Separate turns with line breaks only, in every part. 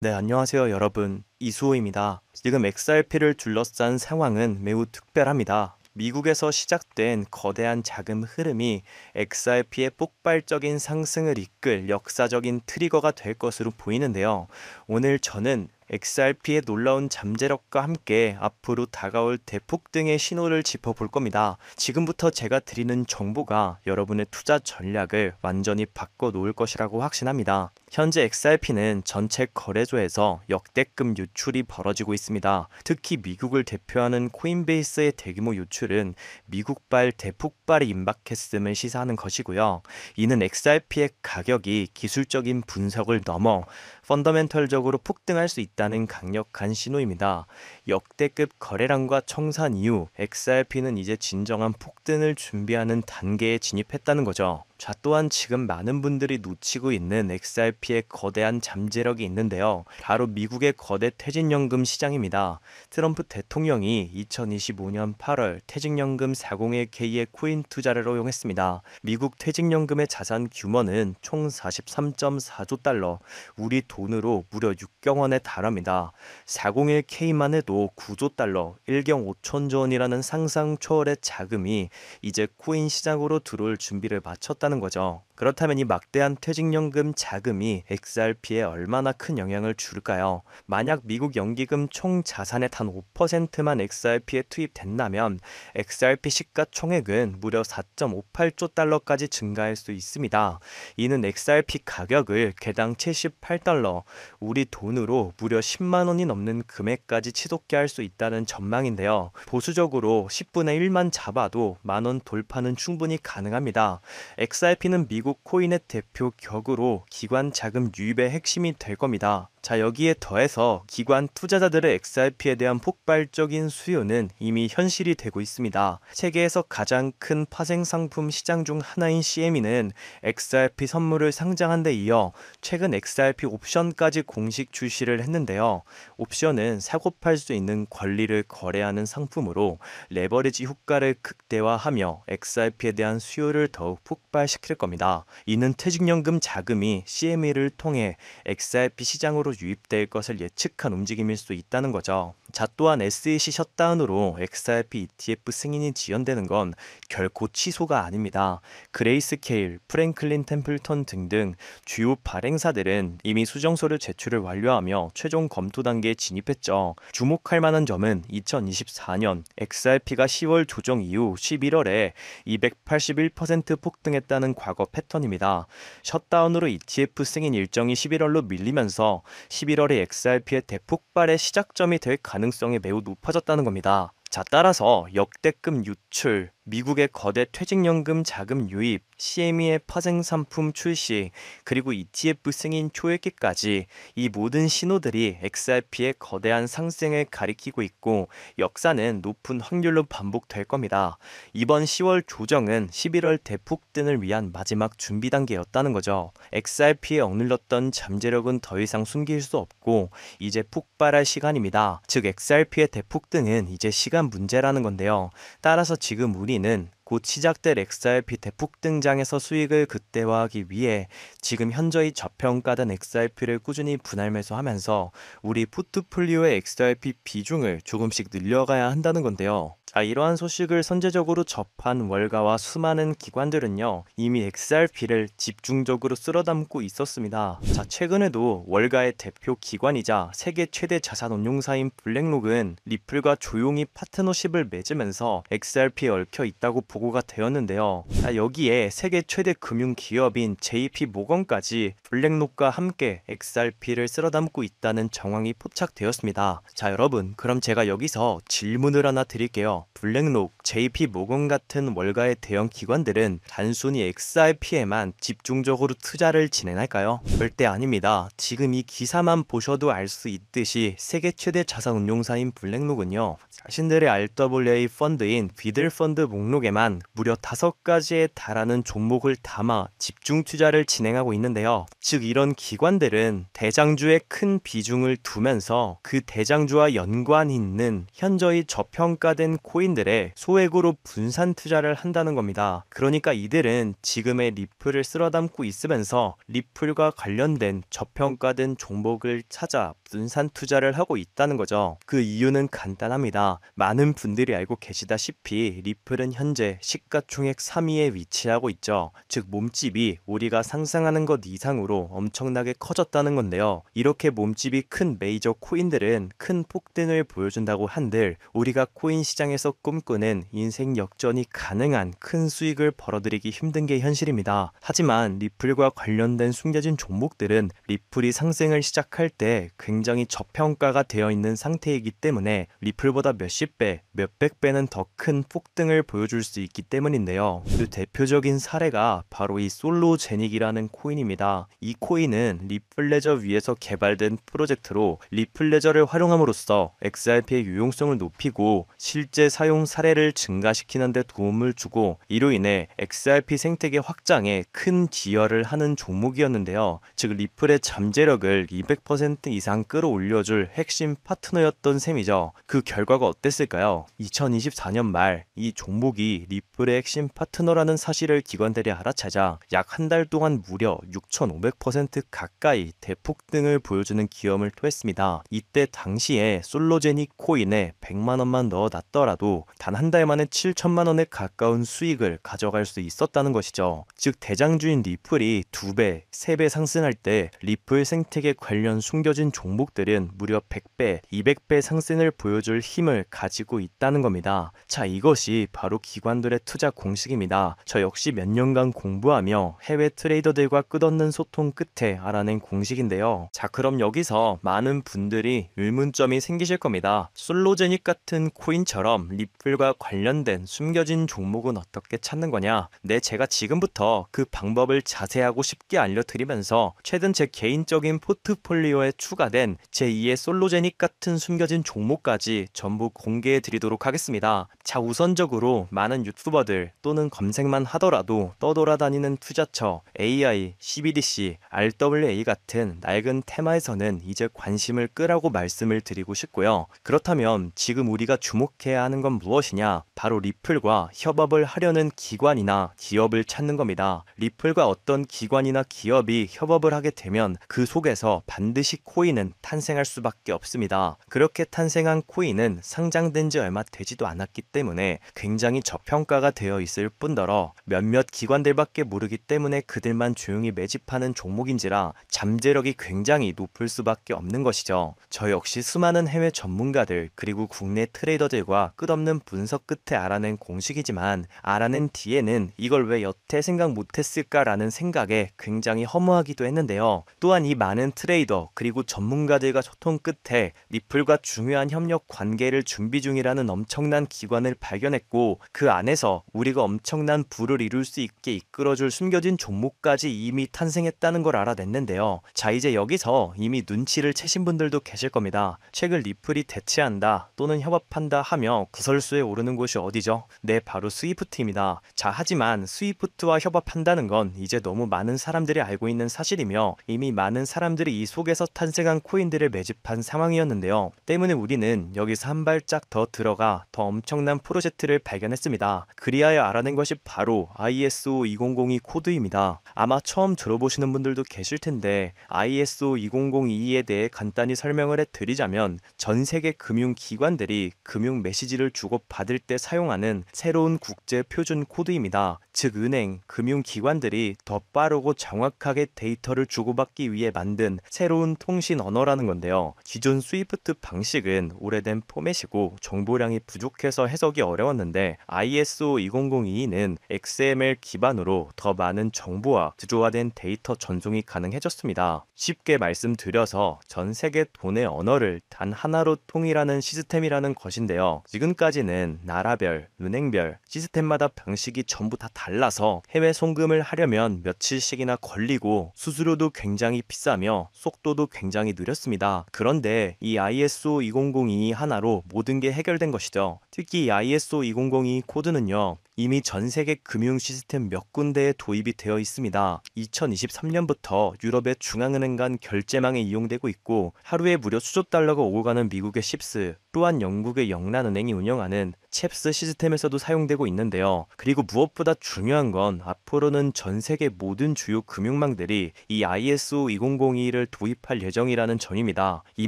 네, 안녕하세요, 여러분. 이수호입니다. 지금 XRP를 둘러싼 상황은 매우 특별합니다. 미국에서 시작된 거대한 자금 흐름이 XRP의 폭발적인 상승을 이끌 역사적인 트리거가 될 것으로 보이는데요. 오늘 저는 XRP의 놀라운 잠재력과 함께 앞으로 다가올 대폭등의 신호를 짚어볼 겁니다. 지금부터 제가 드리는 정보가 여러분의 투자 전략을 완전히 바꿔 놓을 것이라고 확신합니다. 현재 XRP는 전체 거래소에서 역대급 유출이 벌어지고 있습니다. 특히 미국을 대표하는 코인베이스의 대규모 유출은 미국발 대폭발이 임박했음을 시사하는 것이고요. 이는 XRP의 가격이 기술적인 분석을 넘어 펀더멘털적으로 폭등할 수 있다는 강력한 신호입니다. 역대급 거래량과 청산 이후 XRP는 이제 진정한 폭등을 준비하는 단계에 진입했다는 거죠. 자, 또한 지금 많은 분들이 놓치고 있는 XRP의 거대한 잠재력이 있는데요. 바로 미국의 거대 퇴직연금 시장입니다. 트럼프 대통령이 2025년 8월 퇴직연금 401k의 코인 투자를 허용했습니다. 미국 퇴직연금의 자산 규모는 총 43.4조 달러, 우리 돈으로 무려 6경 원에 달합니다. 401k만 해도 9조 달러, 1경 5천조 원이라는 상상 초월의 자금이 이제 코인 시장으로 들어올 준비를 마쳤다는 거죠. 그렇다면 이 막대한 퇴직연금 자금이 XRP에 얼마나 큰 영향을 줄까요? 만약 미국 연기금 총 자산의 단 5%만 XRP에 투입된다면 XRP 시가총액은 무려 4.58조 달러까지 증가할 수 있습니다. 이는 XRP 가격을 개당 78달러, 우리 돈으로 무려 10만 원이 넘는 금액까지 치솟게 할 수 있다는 전망인데요. 보수적으로 10분의 1만 잡아도 만 원 돌파는 충분히 가능합니다. XRP는 미국 코인의 대표 격으로 기관 자금 유입의 핵심이 될 겁니다. 자, 여기에 더해서 기관 투자자들의 XRP에 대한 폭발적인 수요는 이미 현실이 되고 있습니다. 세계에서 가장 큰 파생 상품 시장 중 하나인 CME는 XRP 선물을 상장한 데 이어 최근 XRP 옵션까지 공식 출시를 했는데요. 옵션은 사고 팔 수 있는 권리를 거래하는 상품으로 레버리지 효과를 극대화하며 XRP에 대한 수요를 더욱 폭발시킬 겁니다. 이는 퇴직연금 자금이 CME를 통해 XRP 시장으로 유입될 것을 예측한 움직임일 수 있다는 거죠. 자, 또한 SEC 셧다운으로 XRP ETF 승인이 지연되는 건 결코 취소가 아닙니다. 그레이스케일, 프랭클린 템플턴 등등 주요 발행사들은 이미 수정서를 제출을 완료하며 최종 검토 단계에 진입했죠. 주목할 만한 점은 2024년 XRP가 10월 조정 이후 11월에 281% 폭등했다는 과거 패턴입니다. 셧다운으로 ETF 승인 일정이 11월로 밀리면서 11월의 XRP의 대폭발의 시작점이 될 가능성이 매우 높아졌다는 겁니다. 자, 따라서 역대급 유출, 미국의 거대 퇴직연금 자금 유입, CME의 파생 상품 출시, 그리고 ETF 승인 초읽기까지 이 모든 신호들이 XRP의 거대한 상승을 가리키고 있고 역사는 높은 확률로 반복될 겁니다. 이번 10월 조정은 11월 대폭등을 위한 마지막 준비 단계였다는 거죠. XRP에 억눌렀던 잠재력은 더 이상 숨길 수 없고 이제 폭발할 시간입니다. 즉 XRP의 대폭등은 이제 시간 문제라는 건데요. 따라서 지금 우리는 곧 시작될 XRP 대폭등장에서 수익을 극대화하기 위해 지금 현저히 저평가된 XRP를 꾸준히 분할 매수하면서 우리 포트폴리오의 XRP 비중을 조금씩 늘려가야 한다는 건데요. 자, 이러한 소식을 선제적으로 접한 월가와 수많은 기관들은요, 이미 XRP를 집중적으로 쓸어담고 있었습니다. 자, 최근에도 월가의 대표 기관이자 세계 최대 자산 운용사인 블랙록은 리플과 조용히 파트너십을 맺으면서 XRP에 얽혀 있다고 보고가 되었는데요. 자, 여기에 세계 최대 금융 기업인 JP 모건까지 블랙록과 함께 XRP를 쓸어담고 있다는 정황이 포착되었습니다. 자, 여러분, 그럼 제가 여기서 질문을 하나 드릴게요. 블랙록, JP 모건 같은 월가의 대형 기관들은 단순히 XRP에만 집중적으로 투자를 진행할까요? 절대 아닙니다. 지금 이 기사만 보셔도 알 수 있듯이 세계 최대 자산 운용사인 블랙록은요, 자신들의 RWA 펀드인 비들 펀드 목록에만 무려 5가지에 달하는 종목을 담아 집중 투자를 진행하고 있는데요. 즉 이런 기관들은 대장주에 큰 비중을 두면서 그 대장주와 연관이 있는 현저히 저평가된 코인들의 소액 소액으로 분산 투자를 한다는 겁니다. 그러니까 이들은 지금의 리플을 쓸어 담고 있으면서 리플과 관련된 저평가된 종목을 찾아 분산 투자를 하고 있다는 거죠. 그 이유는 간단합니다. 많은 분들이 알고 계시다시피 리플은 현재 시가총액 3위에 위치하고 있죠. 즉 몸집이 우리가 상상하는 것 이상으로 엄청나게 커졌다는 건데요. 이렇게 몸집이 큰 메이저 코인들은 큰 폭등을 보여준다고 한들 우리가 코인 시장에서 꿈꾸는 인생 역전이 가능한 큰 수익을 벌어들이기 힘든 게 현실입니다. 하지만 리플과 관련된 숨겨진 종목들은 리플이 상승을 시작할 때 굉장히 저평가가 되어 있는 상태이기 때문에 리플보다 몇십 배, 몇백 배는 더 큰 폭등을 보여줄 수 있기 때문인데요. 그 대표적인 사례가 바로 이 솔로제닉이라는 코인입니다. 이 코인은 리플레저 위에서 개발된 프로젝트로 리플레저를 활용함으로써 XRP의 유용성을 높이고 실제 사용 사례를 증가시키는 데 도움을 주고 이로 인해 XRP 생태계 확장에 큰 기여를 하는 종목이었는데요. 즉 리플의 잠재력을 200% 이상 끌어올려줄 핵심 파트너였던 셈이죠. 그 결과가 어땠을까요? 2024년 말 이 종목이 리플의 핵심 파트너라는 사실을 기관들이 알아차자 약 한 달 동안 무려 6,500% 가까이 대폭등을 보여주는 기염을 토했습니다. 이때 당시에 솔로제닉 코인에 100만 원만 넣어놨더라도 단 한 달 만에 7천만 원에 가까운 수익을 가져갈 수 있었다는 것이죠. 즉 대장주인 리플이 2배, 3배 상승할 때 리플 생태계 관련 숨겨진 종목들은 무려 100배, 200배 상승을 보여줄 힘을 가지고 있다는 겁니다. 자, 이것이 바로 기관들의 투자 공식입니다. 저 역시 몇 년간 공부하며 해외 트레이더들과 끝없는 소통 끝에 알아낸 공식인데요. 자, 그럼 여기서 많은 분들이 의문점이 생기실 겁니다. 솔로제닉 같은 코인처럼 리플과 관련된 숨겨진 종목은 어떻게 찾는 거냐? 네, 제가 지금부터 그 방법을 자세하고 쉽게 알려드리면서 최근 제 개인적인 포트폴리오에 추가된 제2의 솔로제닉 같은 숨겨진 종목까지 전부 공개해 드리도록 하겠습니다. 자, 우선적으로 많은 유튜버들 또는 검색만 하더라도 떠돌아다니는 투자처, AI, CBDC, RWA 같은 낡은 테마에서는 이제 관심을 끄라고 말씀을 드리고 싶고요. 그렇다면 지금 우리가 주목해야 하는 건 무엇이냐? 바로 리플과 협업을 하려는 기관이나 기업을 찾는 겁니다. 리플과 어떤 기관이나 기업이 협업을 하게 되면 그 속에서 반드시 코인은 탄생할 수밖에 없습니다. 그렇게 탄생한 코인은 상장된 지 얼마 되지도 않았기 때문에 굉장히 저평가가 되어 있을 뿐더러 몇몇 기관들밖에 모르기 때문에 그들만 조용히 매집하는 종목인지라 잠재력이 굉장히 높을 수밖에 없는 것이죠. 저 역시 수많은 해외 전문가들 그리고 국내 트레이더들과 끝없는 분석 끝에 알아낸 공식이지만 알아낸 뒤에는 이걸 왜 여태 생각 못했을까라는 생각에 굉장히 허무하기도 했는데요. 또한 이 많은 트레이더 그리고 전문가들과 소통 끝에 리플과 중요한 협력 관계를 준비 중이라는 엄청난 기관을 발견했고 그 안에서 우리가 엄청난 부를 이룰 수 있게 이끌어줄 숨겨진 종목까지 이미 탄생했다는 걸 알아냈는데요. 자, 이제 여기서 이미 눈치를 채신 분들도 계실 겁니다. 최근 리플이 대체한다 또는 협업한다 하며 구설수에 오르는 곳이 어디죠? 네, 바로 스위프트입니다. 자, 하지만 스위프트와 협업한다는 건 이제 너무 많은 사람들이 알고 있는 사실이며 이미 많은 사람들이 이 속에서 탄생한 코인들을 매집한 상황이었는데요. 때문에 우리는 여기서 한 발짝 더 들어가 더 엄청난 프로젝트를 발견했습니다. 그리하여 알아낸 것이 바로 ISO 2002 코드입니다. 아마 처음 들어보시는 분들도 계실 텐데 ISO 2002에 대해 간단히 설명을 해드리자면 전 세계 금융기관들이 금융 메시지를 주고받을 때 사용하는 새로운 국제 표준 코드입니다. 즉 은행, 금융기관들이 더 빠르고 정확하게 데이터를 주고받기 위해 만든 새로운 통신 언어라는 건데요. 기존 스위프트 방식은 오래된 포맷이고 정보량이 부족해서 해석이 어려웠는데 ISO 2002는 XML 기반으로 더 많은 정보와 구조화된 데이터 전송이 가능해졌습니다. 쉽게 말씀드려서 전 세계 돈의 언어를 단 하나로 통일하는 시스템이라는 것인데요. 지금까지는 나라별, 은행별, 시스템마다 방식이 전부 다 달라서 해외 송금을 하려면 며칠씩이나 걸리고 수수료도 굉장히 비싸며 속도도 굉장히 느렸습니다. 그런데 이 ISO 2002 하나로 모든 게 해결된 것이죠. 특히 이 ISO 2002 코드는요. 이미 전 세계 금융 시스템 몇 군데에 도입이 되어 있습니다. 2023년부터 유럽의 중앙은행 간 결제망에 이용되고 있고 하루에 무려 수조 달러가 오고 가는 미국의 칩스, 또한 영국의 영란은행이 운영하는 챕스 시스템에서도 사용되고 있는데요. 그리고 무엇보다 중요한 건 앞으로는 전 세계 모든 주요 금융망들이 이 ISO 2002를 도입할 예정이라는 점입니다. 이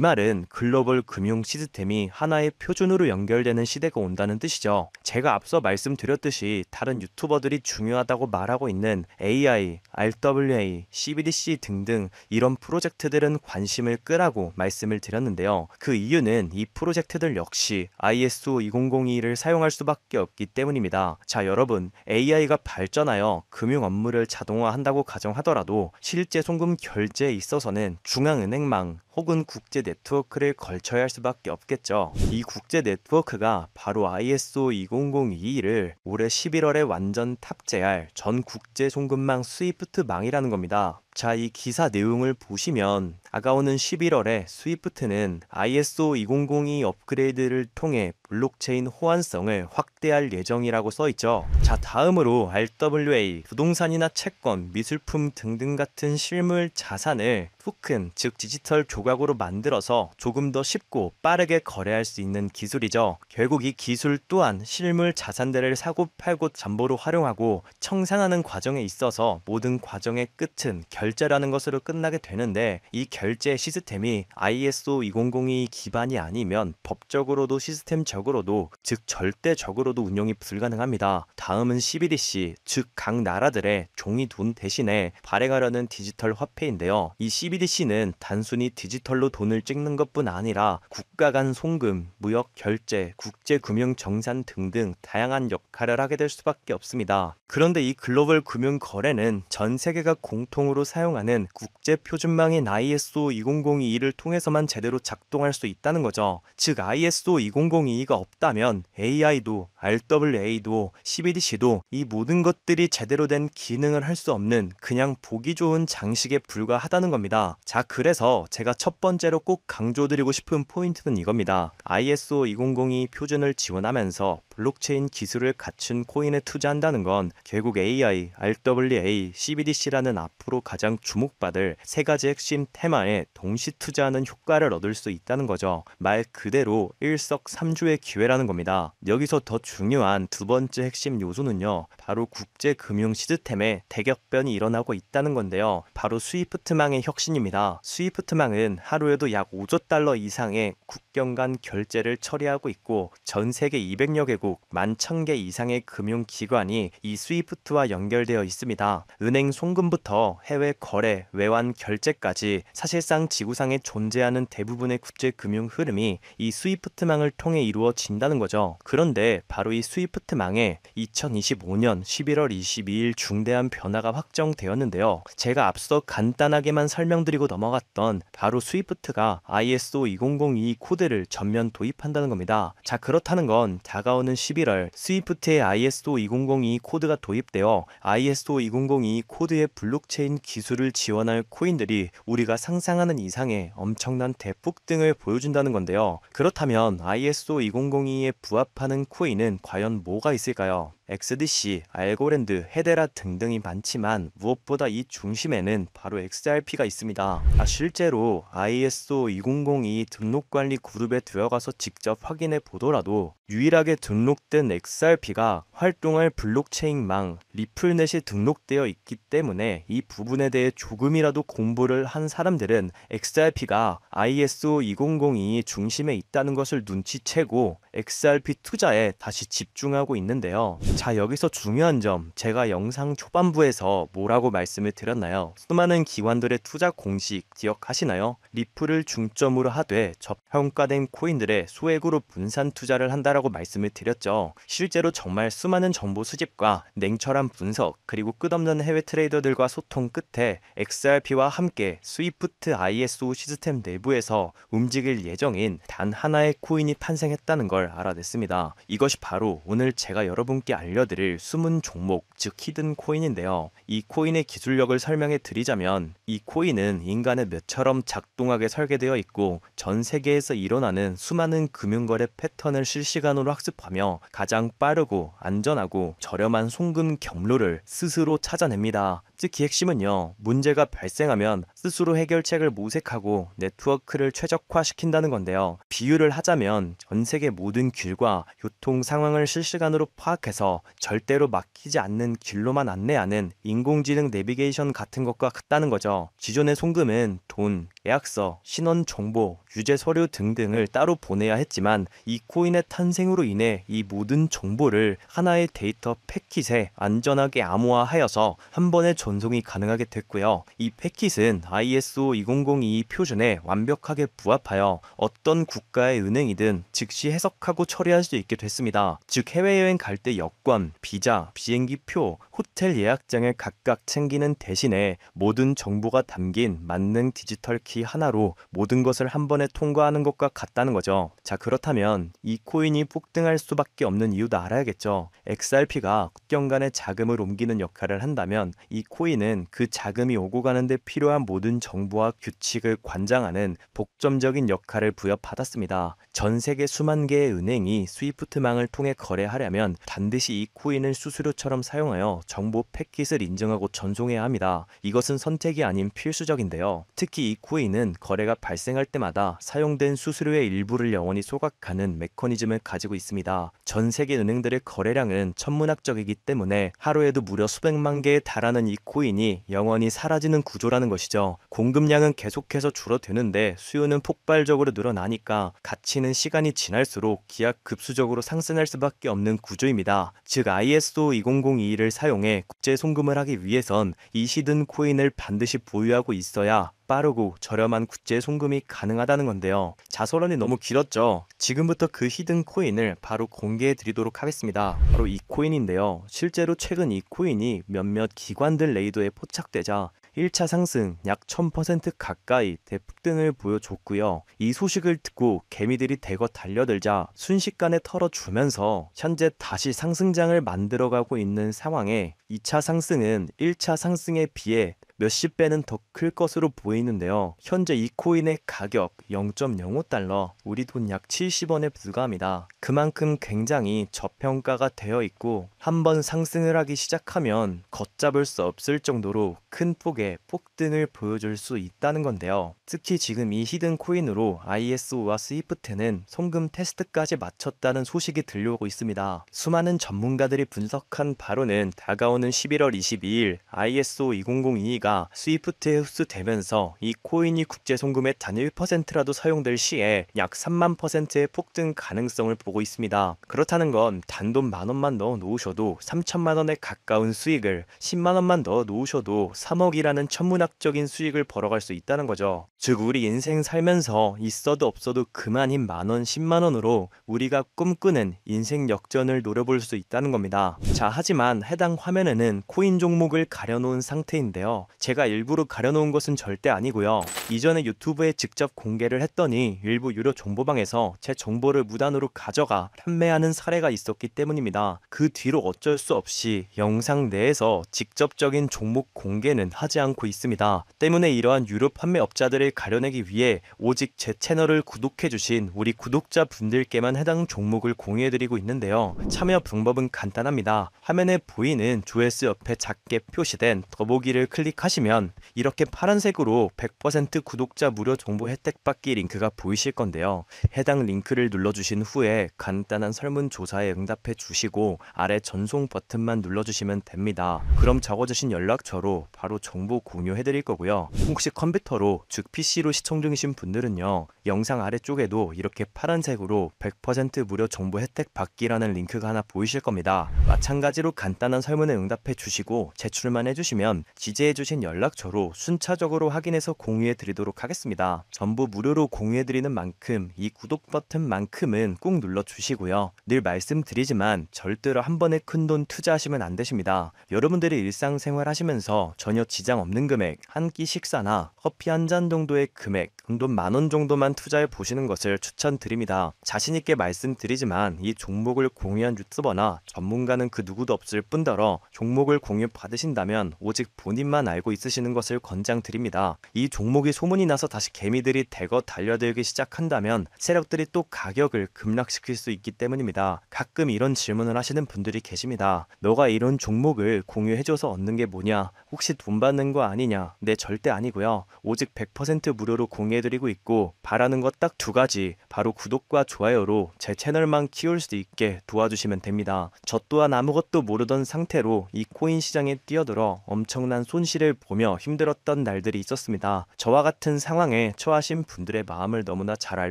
말은 글로벌 금융 시스템이 하나의 표준으로 연결되는 시대가 온다는 뜻이죠. 제가 앞서 말씀드렸듯이 다른 유튜버들이 중요하다고 말하고 있는 AI, RWA, CBDC 등등 이런 프로젝트들은 관심을 끄라고 말씀을 드렸는데요. 그 이유는 이 프로젝트들 역시 ISO 2002를 사용할 수밖에 없기 때문입니다. 자, 여러분, AI가 발전하여 금융 업무를 자동화한다고 가정하더라도 실제 송금 결제에 있어서는 중앙은행망 혹은 국제 네트워크를 걸쳐야 할 수밖에 없겠죠. 이 국제 네트워크가 바로 ISO 2002를 올해 11월에 완전 탑재할 전 국제 송금망 스위프트망이라는 겁니다. 자, 이 기사 내용을 보시면 다가오는 11월에 스위프트는 ISO 2002 업그레이드를 통해 블록체인 호환성을 확대할 예정이라고 써있죠. 자, 다음으로 RWA, 부동산이나 채권, 미술품 등등 같은 실물 자산을 토큰, 즉 디지털 조각으로 만들어서 조금 더 쉽고 빠르게 거래할 수 있는 기술이죠. 결국 이 기술 또한 실물 자산들을 사고 팔고 잠보로 활용하고 청산하는 과정에 있어서 모든 과정의 끝은 결제라는 것으로 끝나게 되는데, 이 결제 시스템이 ISO 2002 기반이 아니면 법적으로도 시스템적으로도, 즉 절대적으로도 운영이 불가능합니다. 다음은 CBDC, 즉 각 나라들의 종이 돈 대신에 발행하려는 디지털 화폐인데요. 이 CBDC는 단순히 디지털로 돈을 찍는 것뿐 아니라 국가 간 송금, 무역 결제, 국제 금융 정산 등등 다양한 역할을 하게 될 수밖에 없습니다. 그런데 이 글로벌 금융 거래는 전 세계가 공통으로 사용하는 국제 표준망인 ISO 2002를 통해서만 제대로 작동할 수 있다는 거죠. 즉 ISO 2002가 없다면 AI도, RWA도, CBDC도 이 모든 것들이 제대로 된 기능을 할 수 없는 그냥 보기 좋은 장식에 불과하다는 겁니다. 자, 그래서 제가 첫 번째로 꼭 강조드리고 싶은 포인트는 이겁니다. ISO 2002 표준을 지원하면서 블록체인 기술을 갖춘 코인에 투자한다는 건 결국 AI, RWA, CBDC라는 앞으로 가장 주목받을 세 가지 핵심 테마에 동시 투자하는 효과를 얻을 수 있다는 거죠. 말 그대로 일석삼조의 기회라는 겁니다. 여기서 더 중요한 두 번째 핵심 요소는요, 바로 국제 금융 시스템에 대격변이 일어나고 있다는 건데요. 바로 스위프트망의 혁신입니다. 스위프트망은 하루에도 약 5조 달러 이상의 국경 간 결제를 처리하고 있고 전 세계 200여 개국 11,000개 이상의 금융기관이 이 스위프트와 연결되어 있습니다. 은행 송금부터 해외 거래, 외환 결제까지 사실상 지구상에 존재하는 대부분의 국제 금융 흐름이 이 스위프트망을 통해 이루어진다는 거죠. 그런데 바로 이 스위프트망에 2025년 11월 22일 중대한 변화가 확정되었는데요. 제가 앞서 간단하게만 설명드리고 넘어갔던 바로 스위프트가 ISO 2002 코드를 전면 도입한다는 겁니다. 자, 그렇다는 건 다가오는 11월 스위프트의 ISO 2002 코드가 도입되어 ISO 2002 코드의 블록체인 기술을 지원할 코인들이 우리가 상상하는 이상의 엄청난 대폭등을 보여준다는 건데요. 그렇다면 ISO 2002에 부합하는 코인은 과연 뭐가 있을까요? XDC, 알고랜드, 헤데라 등등이 많지만 무엇보다 이 중심에는 바로 XRP가 있습니다. 실제로 ISO 2002 등록관리 그룹에 들어가서 직접 확인해 보더라도 유일하게 등록된 XRP가 활동할 블록체인망 리플넷이 등록되어 있기 때문에 이 부분에 대해 조금이라도 공부를 한 사람들은 XRP가 ISO 2002 중심에 있다는 것을 눈치채고 XRP 투자에 다시 집중하고 있는데요. 자, 여기서 중요한 점, 제가 영상 초반부에서 뭐라고 말씀을 드렸나요? 수많은 기관들의 투자 공식 기억하시나요? 리플을 중점으로 하되 저평가된 코인들의 소액으로 분산 투자를 한다라고 말씀을 드렸죠. 실제로 정말 수많은 정보 수집과 냉철한 분석, 그리고 끝없는 해외 트레이더들과 소통 끝에 XRP와 함께 스위프트 ISO 시스템 내부에서 움직일 예정인 단 하나의 코인이 탄생했다는 걸 알아냈습니다. 이것이 바로 오늘 제가 여러분께 알려드릴 숨은 종목, 즉 히든 코인인데요. 이 코인의 기술력을 설명해 드리자면 이 코인은 인간의 뇌처럼 작동하게 설계되어 있고 전 세계에서 일어나는 수많은 금융거래 패턴을 실시간으로 학습하며 가장 빠르고 안전하고 저렴한 송금 경로를 스스로 찾아냅니다. 특히 핵심은요, 문제가 발생하면 스스로 해결책을 모색하고 네트워크를 최적화시킨다는 건데요. 비유를 하자면 전 세계 모든 길과 교통 상황을 실시간으로 파악해서 절대로 막히지 않는 길로만 안내하는 인공지능 내비게이션 같은 것과 같다는 거죠. 기존의 송금은 돈, 계약서, 신원 정보, 유죄 서류 등등을 따로 보내야 했지만 이 코인의 탄생으로 인해 이 모든 정보를 하나의 데이터 패킷에 안전하게 암호화하여서 한 번에 전송이 가능하게 됐고요. 이 패킷은 ISO 2002 표준에 완벽하게 부합하여 어떤 국가의 은행이든 즉시 해석하고 처리할 수 있게 됐습니다. 즉 해외여행 갈 때 여권, 비자, 비행기표, 호텔 예약장을 각각 챙기는 대신에 모든 정보가 담긴 만능 디지털 키 하나로 모든 것을 한 번에 통과하는 것과 같다는 거죠. 자, 그렇다면 이 코인이 폭등할 수밖에 없는 이유도 알아야겠죠. XRP가 국경 간의 자금을 옮기는 역할을 한다면 이 코인은 그 자금이 오고 가는데 필요한 모든 정보와 규칙을 관장하는 복점적인 역할을 부여받았습니다. 전 세계 수만 개의 은행이 스위프트망을 통해 거래하려면 반드시 이 코인을 수수료처럼 사용하여 정보 패킷을 인증하고 전송해야 합니다. 이것은 선택이 아닌 필수적인데요. 특히 이 코인은 거래가 발생할 때마다 사용된 수수료의 일부를 영원히 소각하는 메커니즘을 가지고 있습니다. 전 세계 은행들의 거래량은 천문학적이기 때문에 하루에도 무려 수백만 개에 달하는 이 코인이 영원히 사라지는 구조라는 것이죠. 공급량은 계속해서 줄어드는데 수요는 폭발적으로 늘어나니까 가치는 시간이 지날수록 기하급수적으로 상승할 수밖에 없는 구조입니다. 즉 ISO 2002를 사용해 국제 송금을 하기 위해선 이 히든 코인을 반드시 보유하고 있어야 빠르고 저렴한 국제 송금이 가능하다는 건데요. 자서론이 너무 길었죠. 지금부터 그 히든 코인을 바로 공개해 드리도록 하겠습니다. 바로 이 코인인데요. 실제로 최근 이 코인이 몇몇 기관들 레이더에 포착되자 1차 상승 약 1000% 가까이 대폭등을 보여줬고요. 이 소식을 듣고 개미들이 대거 달려들자 순식간에 털어주면서 현재 다시 상승장을 만들어가고 있는 상황에 2차 상승은 1차 상승에 비해 몇십 배는 더 클 것으로 보이는데요. 현재 이 코인의 가격 0.05달러, 우리 돈 약 70원에 불과합니다. 그만큼 굉장히 저평가가 되어 있고 한번 상승을 하기 시작하면 걷잡을 수 없을 정도로 큰 폭의 폭등을 보여줄 수 있다는 건데요. 특히 지금 이 히든 코인으로 ISO와 스위프트는 송금 테스트까지 마쳤다는 소식이 들려오고 있습니다. 수많은 전문가들이 분석한 바로는 다가오는 11월 22일 ISO 2002가 스위프트에 흡수되면서 이 코인이 국제 송금의 단 1%라도 사용될 시에 약 3만 %의 폭등 가능성을 보고 있습니다. 그렇다는 건 단돈 10,000원만 넣어 놓으셔도 3천만 원에 가까운 수익을, 10만 원만 넣어 놓으셔도 3억이라는 천문학적인 수익을 벌어갈 수 있다는 거죠. 즉 우리 인생 살면서 있어도 없어도 그만인 만원, 10만 원으로 우리가 꿈꾸는 인생 역전을 노려볼 수 있다는 겁니다. 자, 하지만 해당 화면에는 코인 종목을 가려놓은 상태인데요. 제가 일부러 가려놓은 것은 절대 아니고요. 이전에 유튜브에 직접 공개를 했더니 일부 유료 정보방에서 제 정보를 무단으로 가져가 판매하는 사례가 있었기 때문입니다. 그 뒤로 어쩔 수 없이 영상 내에서 직접적인 종목 공개는 하지 않고 있습니다. 때문에 이러한 유료 판매업자들을 가려내기 위해 오직 제 채널을 구독해주신 우리 구독자분들께만 해당 종목을 공유해드리고 있는데요. 참여 방법은 간단합니다. 화면에 보이는 조회수 옆에 작게 표시된 더보기를 클릭하시면 이렇게 파란색으로 100% 구독자 무료 정보 혜택 받기 링크가 보이실 건데요. 해당 링크를 눌러주신 후에 간단한 설문조사에 응답해 주시고 아래 전송 버튼만 눌러주시면 됩니다. 그럼 적어주신 연락처로 바로 정보 공유해 드릴 거고요. 혹시 컴퓨터로 즉 PC로 시청 중이신 분들은요, 영상 아래쪽에도 이렇게 파란색으로 100% 무료 정보 혜택 받기라는 링크가 하나 보이실 겁니다. 마찬가지로 간단한 설문에 응답해 주시고 제출만 해주시면 지지해 주신 있는 연락처로 순차적으로 확인해서 공유해 드리도록 하겠습니다. 전부 무료로 공유해 드리는 만큼 이 구독 버튼만큼은 꼭 눌러 주시고요. 늘 말씀드리지만 절대로 한 번에 큰돈 투자하시면 안 되십니다. 여러분들이 일상생활 하시면서 전혀 지장 없는 금액, 한 끼 식사나 커피 한 잔 정도의 금액, 돈 10,000원 정도만 투자해 보시는 것을 추천드립니다. 자신있게 말씀드리지만 이 종목을 공유한 유튜버나 전문가는 그 누구도 없을 뿐더러 종목을 공유 받으신다면 오직 본인만 알고 있으시는 것을 권장드립니다. 이 종목이 소문이 나서 다시 개미들이 대거 달려들기 시작한다면 세력들이 또 가격을 급락시킬 수 있기 때문입니다. 가끔 이런 질문을 하시는 분들이 계십니다. 너가 이런 종목을 공유해줘서 얻는 게 뭐냐? 혹시 돈 받는 거 아니냐? 네, 절대 아니고요. 오직 100% 무료로 공유해드리고 있고 바라는 것 딱 2가지, 바로 구독과 좋아요로 제 채널만 키울 수 있게 도와주시면 됩니다. 저 또한 아무것도 모르던 상태로 이 코인 시장에 뛰어들어 엄청난 손실을 보며 힘들었던 날들이 있었습니다. 저와 같은 상황에 처하신 분들의 마음을 너무나 잘 알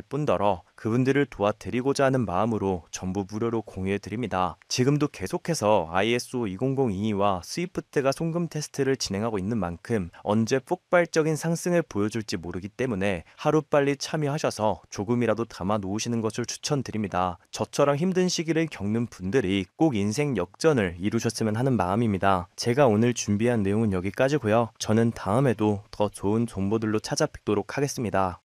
뿐더러 그분들을 도와드리고자 하는 마음으로 전부 무료로 공유해드립니다. 지금도 계속해서 ISO 20022와 스위프트가 송금 테스트를 진행하고 있는 만큼 언제 폭발적인 상승을 보여줄지 모르기 때문에 하루빨리 참여하셔서 조금이라도 담아 놓으시는 것을 추천드립니다. 저처럼 힘든 시기를 겪는 분들이 꼭 인생 역전을 이루셨으면 하는 마음입니다. 제가 오늘 준비한 내용은 여기까지고요. 저는 다음에도 더 좋은 정보들로 찾아뵙도록 하겠습니다.